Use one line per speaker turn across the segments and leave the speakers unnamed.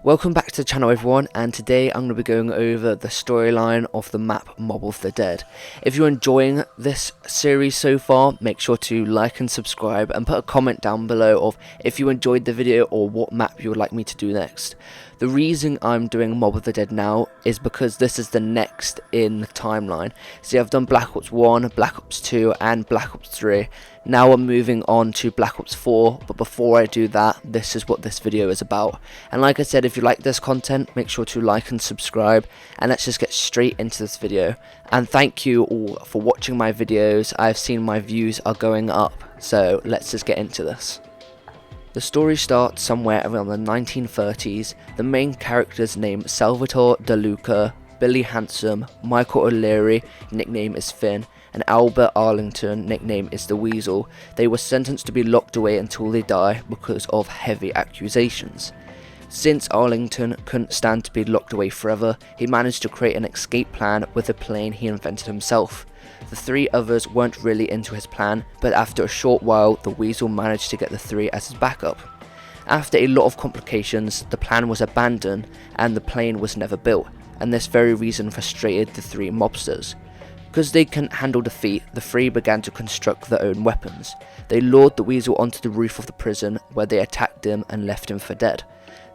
Welcome back to the channel everyone, and today I'm going to be going over the storyline of the map Mob of the Dead. If you're enjoying this series so far, make sure to like and subscribe and put a comment down below of if you enjoyed the video or what map you would like me to do next. The reason I'm doing Mob of the Dead now is because this is the next in the timeline. See, I've done Black Ops 1, Black Ops 2 and Black Ops 3. Now I'm moving on to Black Ops 4, but before I do that, this is what this video is about. And like I said, if you like this content, make sure to like and subscribe, and let's just get straight into this video. And thank you all for watching my videos. I've seen my views are going up, so let's just get into this. The story starts somewhere around the 1930s. The main characters named Salvatore De Luca, Billy Handsome, Michael O'Leary, nickname is Finn, and Albert Arlington, nickname is the Weasel. They were sentenced to be locked away until they die because of heavy accusations. Since Arlington couldn't stand to be locked away forever, he managed to create an escape plan with a plane he invented himself. The three others weren't really into his plan, but after a short while, the Weasel managed to get the three as his backup. After a lot of complications, the plan was abandoned and the plane was never built, and this very reason frustrated the three mobsters. Because they couldn't handle defeat, the three began to construct their own weapons. They lured the Weasel onto the roof of the prison, where they attacked him and left him for dead.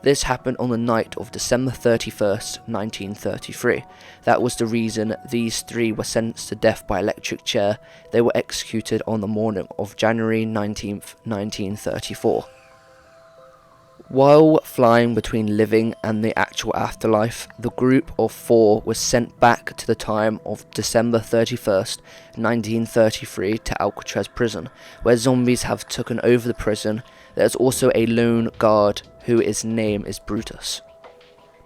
This happened on the night of December 31st, 1933. That was the reason these three were sentenced to death by electric chair. They were executed on the morning of January 19th, 1934. While flying between living and the actual afterlife, the group of four was sent back to the time of December 31st, 1933 to Alcatraz prison, where zombies have taken over the prison. There's also a lone guard whose name is Brutus.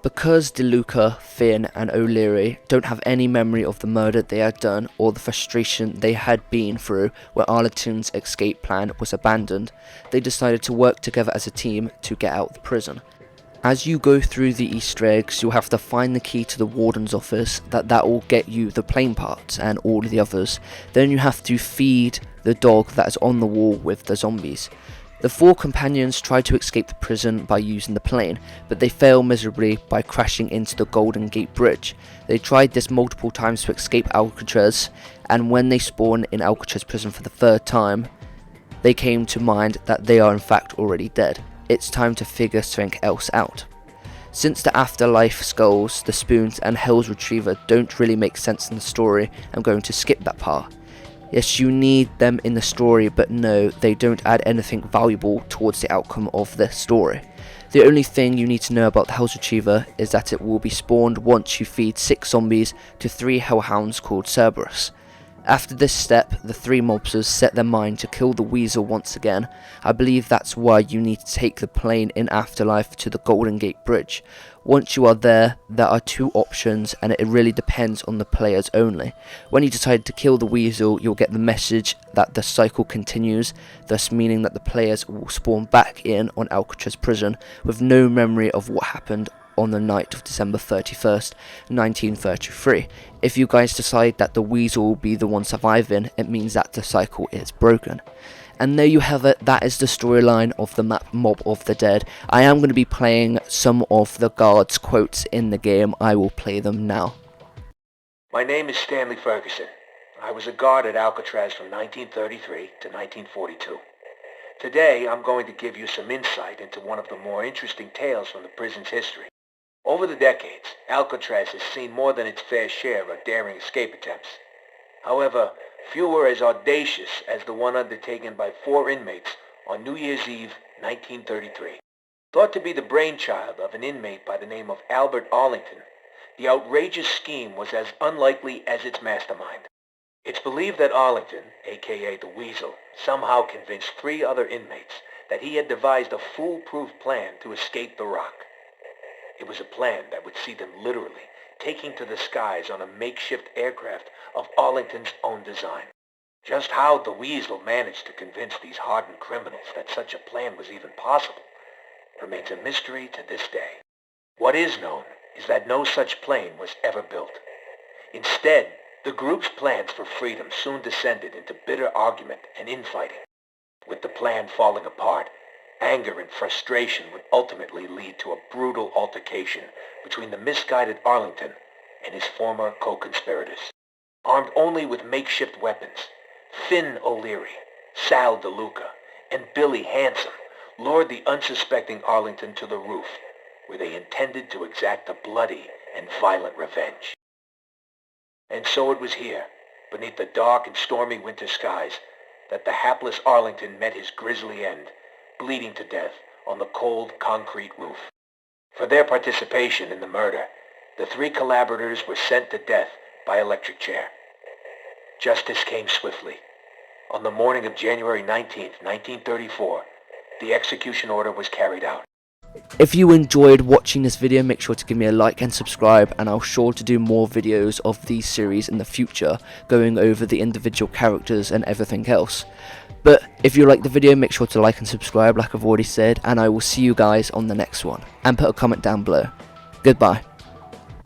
Because De Luca, Finn and O'Leary don't have any memory of the murder they had done or the frustration they had been through where Arlington's escape plan was abandoned, they decided to work together as a team to get out of the prison. As you go through the Easter eggs, you'll have to find the key to the warden's office that will get you the plane parts and all the others. Then you have to feed the dog that is on the wall with the zombies. The four companions try to escape the prison by using the plane, but they fail miserably by crashing into the Golden Gate Bridge. They tried this multiple times to escape Alcatraz, and when they spawn in Alcatraz prison for the third time, they came to mind that they are in fact already dead. It's time to figure something else out. Since the afterlife skulls, the spoons and Hell's Retriever don't really make sense in the story, I'm going to skip that part. Yes, you need them in the story, but no, they don't add anything valuable towards the outcome of this story. The only thing you need to know about the Hell's Retriever is that it will be spawned once you feed 6 zombies to 3 hellhounds called Cerberus. After this step, the three mobsters set their mind to kill the Weasel once again. I believe that's why you need to take the plane in Afterlife to the Golden Gate Bridge. Once you are there are 2 options, and it really depends on the players only. When you decide to kill the Weasel, you'll get the message that the cycle continues, thus meaning that the players will spawn back in on Alcatraz prison with no memory of what happened on the night of December 31st, 1933. If you guys decide that the Weasel will be the one surviving, it means that the cycle is broken. And there you have it, that is the storyline of the map Mob of the Dead. I am going to be playing some of the guards' quotes in the game. I will play them now.
My name is Stanley Ferguson. I was a guard at Alcatraz from 1933 to 1942. Today, I'm going to give you some insight into one of the more interesting tales from the prison's history. Over the decades, Alcatraz has seen more than its fair share of daring escape attempts. However, few were as audacious as the one undertaken by 4 inmates on New Year's Eve, 1933. Thought to be the brainchild of an inmate by the name of Albert Arlington, the outrageous scheme was as unlikely as its mastermind. It's believed that Arlington, aka the Weasel, somehow convinced 3 other inmates that he had devised a foolproof plan to escape the rock. It was a plan that would see them literally taking to the skies on a makeshift aircraft of Arlington's own design. Just how the Weasel managed to convince these hardened criminals that such a plan was even possible remains a mystery to this day. What is known is that no such plane was ever built. Instead, the group's plans for freedom soon descended into bitter argument and infighting. With the plan falling apart, Anger and frustration would ultimately lead to a brutal altercation between the misguided Arlington and his former co-conspirators. Armed only with makeshift weapons, Finn O'Leary, Sal DeLuca, and Billy Handsome lured the unsuspecting Arlington to the roof, where they intended to exact a bloody and violent revenge. And so it was here, beneath the dark and stormy winter skies, that the hapless Arlington met his grisly end, bleeding to death on the cold concrete roof. For their participation in the murder, the three collaborators were sent to death by electric chair. Justice came swiftly. On the morning of January 19th, 1934, the execution order was carried out.
If you enjoyed watching this video, make sure to give me a like and subscribe, and I'll sure to do more videos of these series in the future, going over the individual characters and everything else. But if you like the video, make sure to like and subscribe like I've already said, and I will see you guys on the next one. And put a comment down below. Goodbye.